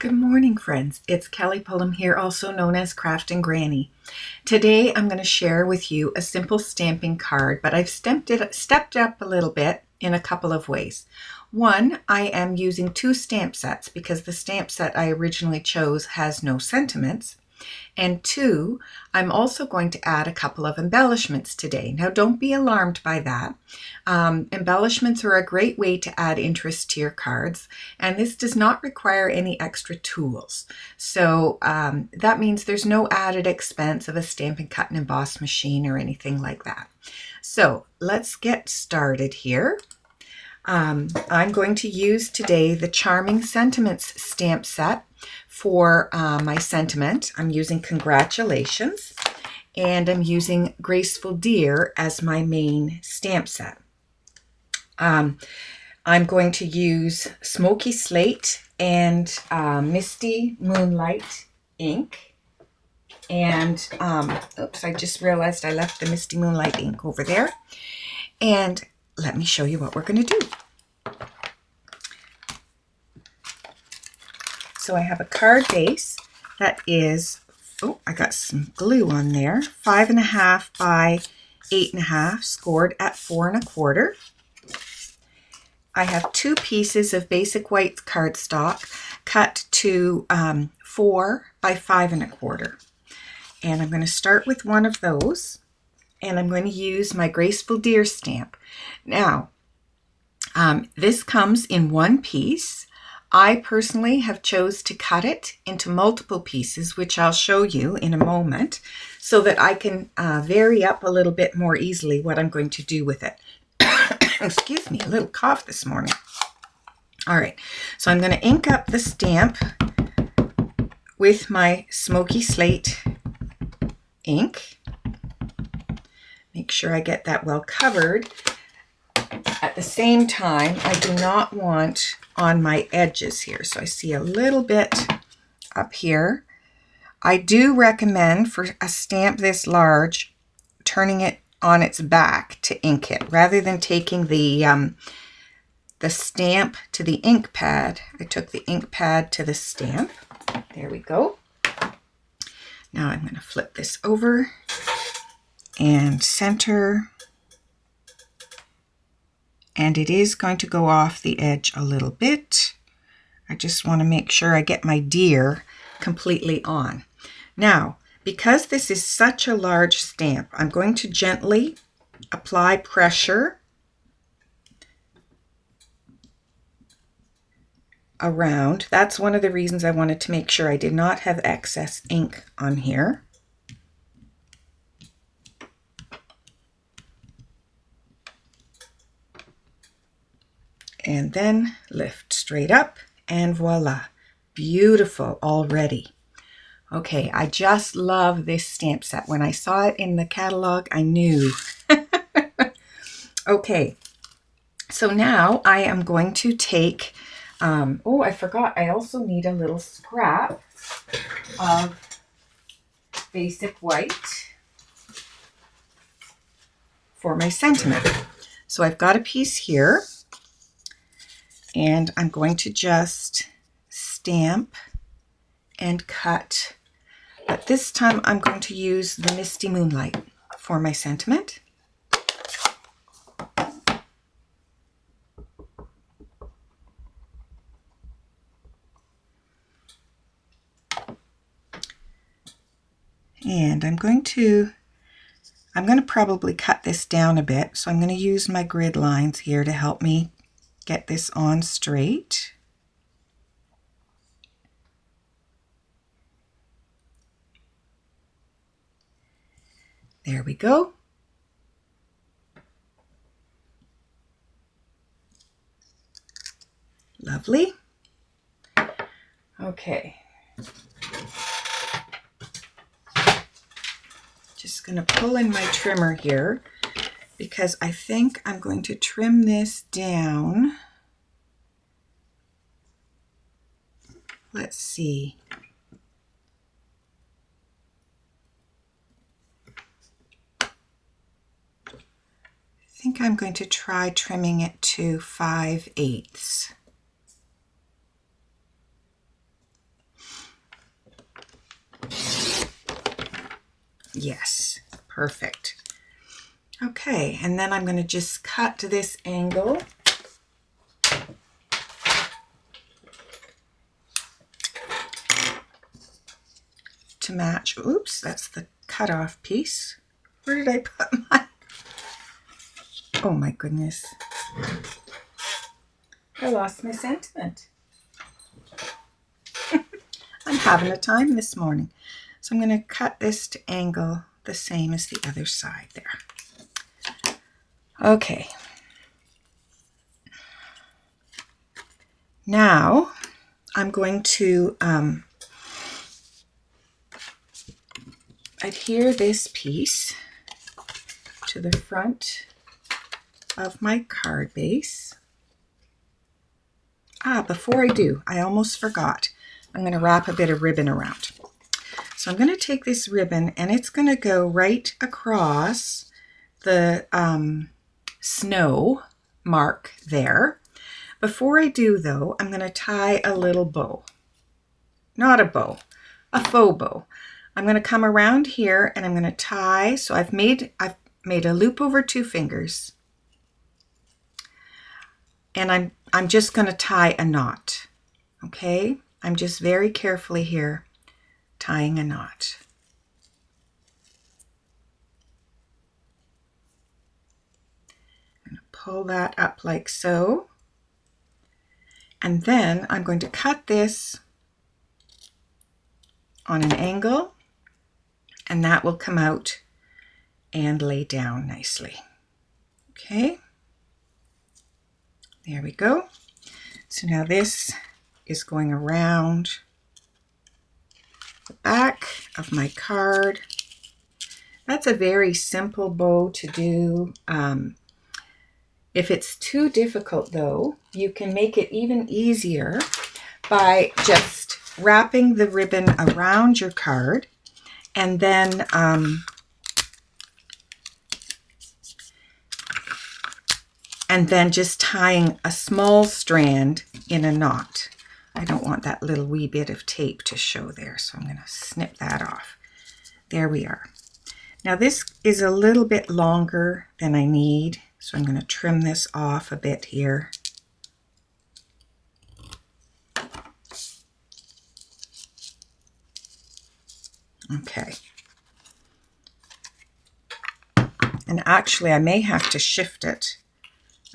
Good morning, friends. It's Kelly Pullum here, also known as Craftin' Granny. Today I'm going to share with you a simple stamping card, but I've stepped up a little bit in a couple of ways. One, I am using two stamp sets because the stamp set I originally chose has no sentiments. And two, I'm also going to add a couple of embellishments today. Now, don't be alarmed by that. Embellishments are a great way to add interest to your cards, and this does not require any extra tools. So that means there's no added expense of a Stampin' Cut and Emboss machine or anything like that. So let's get started here. I'm going to use today the Charming Sentiments stamp set for my sentiment. I'm using Congratulations, and I'm using Graceful Deer as my main stamp set. I'm going to use Smoky Slate and Misty Moonlight ink. And, oops, I just realized I left the Misty Moonlight ink over there. And let me show you what we're going to do. So I have a card base that is, oh, I got some glue on there, 5.5 by 8.5, scored at 4 1/4. I have two pieces of basic white cardstock cut to 4 by 5 1/4. And I'm going to start with one of those, and I'm going to use my Graceful Deer stamp. Now, this comes in one piece. I personally have chose to cut it into multiple pieces, which I'll show you in a moment, so that I can vary up a little bit more easily what I'm going to do with it. Excuse me, a little cough this morning. All right, so I'm going to ink up the stamp with my Smoky Slate ink. Make sure I get that well covered. At the same time, I do not want on my edges here. So I see a little bit up here. I do recommend for a stamp this large, turning it on its back to ink it, rather than taking the stamp to the ink pad. I took the ink pad to the stamp. There we go. Now I'm going to flip this over and center. And it is going to go off the edge a little bit. I just want to make sure I get my deer completely on. Now, because this is such a large stamp, I'm going to gently apply pressure around. That's one of the reasons I wanted to make sure I did not have excess ink on here. And then lift straight up, and voila, beautiful already. Okay, I just love this stamp set. When I saw it in the catalog, I knew. Okay, so now I am going to take, oh, I forgot, I also need a little scrap of basic white for my sentiment. So I've got a piece here. And I'm going to just stamp and cut. But this time I'm going to use the Misty Moonlight for my sentiment. And I'm going to probably cut this down a bit. So I'm going to use my grid lines here to help me get this on straight. There we go. Lovely. Okay. Just going to pull in my trimmer here, because I think I'm going to trim this down. Let's see. I think I'm going to try trimming it to 5/8. Yes, perfect. Okay, and then I'm going to just cut to this angle. To match, oops, that's the cutoff piece. Where did I put my, oh my goodness. I lost my sentiment. I'm having a time this morning. So I'm going to cut this to angle the same as the other side there. Okay. Now I'm going to adhere this piece to the front of my card base. Before I do, I almost forgot. I'm going to wrap a bit of ribbon around. So I'm going to take this ribbon and it's going to go right across the snow mark there. Before I do though, I'm going to tie a little bow. Not a bow, a faux bow. I'm going to come around here and I'm going to tie. So I've made a loop over 2 fingers. And I'm just going to tie a knot. Okay? I'm just very carefully here tying a knot. I'm going to pull that up like so. And then I'm going to cut this on an angle, and that will come out and lay down nicely. Okay, there we go. So now this is going around the back of my card. That's a very simple bow to do. If it's too difficult though, you can make it even easier by just wrapping the ribbon around your card and then just tying a small strand in a knot. I don't want that little wee bit of tape to show there, so I'm going to snip that off. There we are. Now this is a little bit longer than I need, so I'm going to trim this off a bit here. Okay. And actually I may have to shift it.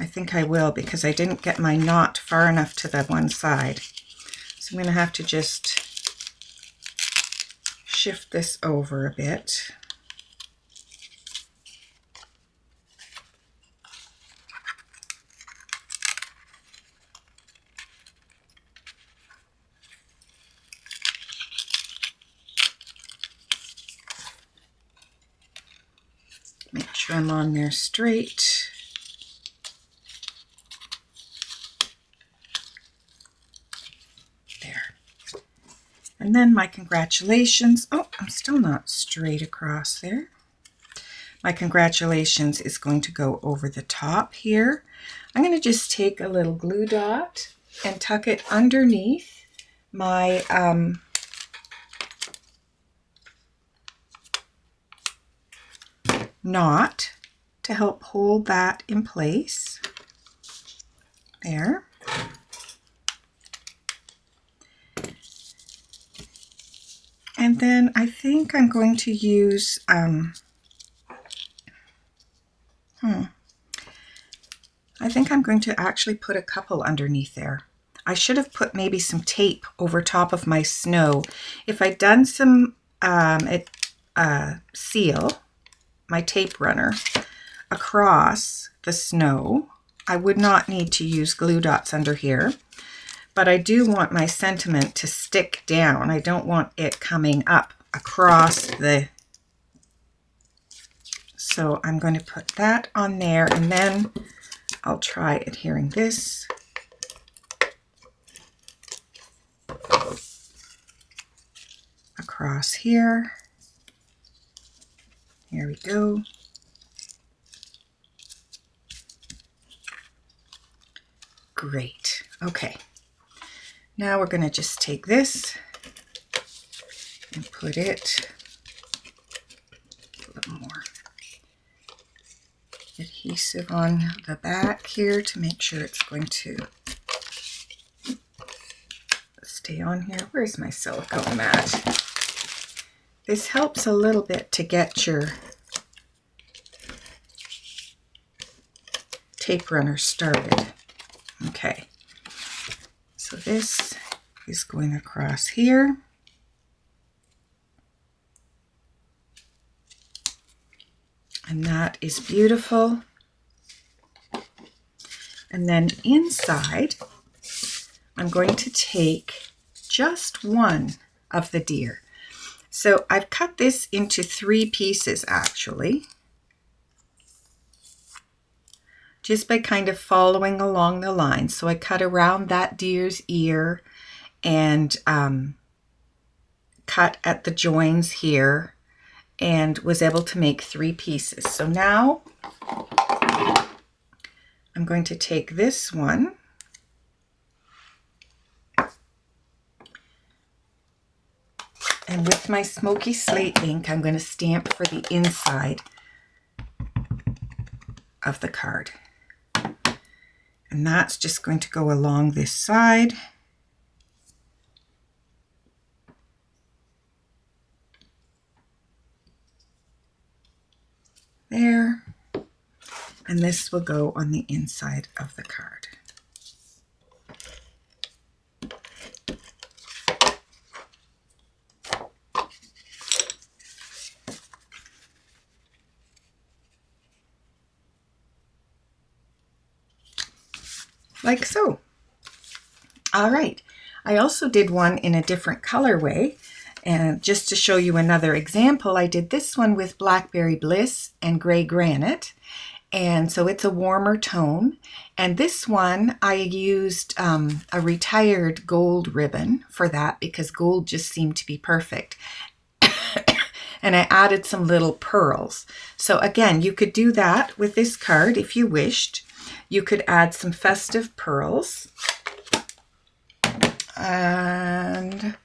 I think I will because I didn't get my knot far enough to the one side. So I'm going to have to just shift this over a bit. Make sure I'm on there straight. There. And then my congratulations. Oh, I'm still not straight across there. My congratulations is going to go over the top here. I'm going to just take a little glue dot and tuck it underneath my knot to help hold that in place. There. And then I think I'm going to use I think I'm going to actually put a couple underneath there. I should have put maybe some tape over top of my snow. If I'd done some seal, my tape runner, across the snow, I would not need to use glue dots under here. But I do want my sentiment to stick down. I don't want it coming up across the... So I'm going to put that on there, and then I'll try adhering this. Across here. Here we go. Great. Okay. Now we're going to just take this and put it bit more adhesive on the back here to make sure it's going to stay on here. Where's my silicone mat? This helps a little bit to get your tape runner started. Okay, so this is going across here. And that is beautiful. And then inside, I'm going to take just one of the deer. So I've cut this into 3 pieces actually, just by kind of following along the line. So I cut around that deer's ear and cut at the joins here, and was able to make 3 pieces. So now I'm going to take this one and with my smoky slate ink, I'm going to stamp for the inside of the card. And that's just going to go along this side. There, and this will go on the inside of the card. Like so. All right, I also did one in a different colorway. And just to show you another example, I did this one with Blackberry Bliss and Gray Granite. And so it's a warmer tone. And this one, I used a retired gold ribbon for that because gold just seemed to be perfect. And I added some little pearls. So again, you could do that with this card if you wished. You could add some festive pearls. And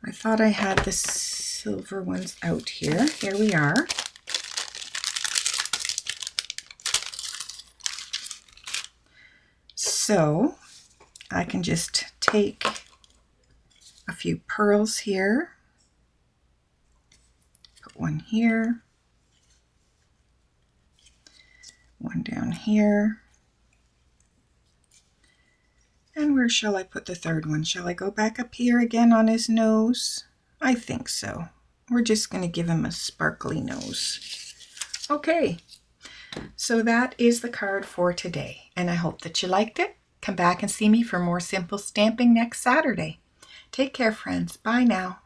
I thought I had the silver ones out here. Here we are. So I can just take a few pearls here, put one here, one down here. And where shall I put the third one? Shall I go back up here again on his nose? I think so. We're just going to give him a sparkly nose. Okay, so that is the card for today. And I hope that you liked it. Come back and see me for more simple stamping next Saturday. Take care, friends. Bye now.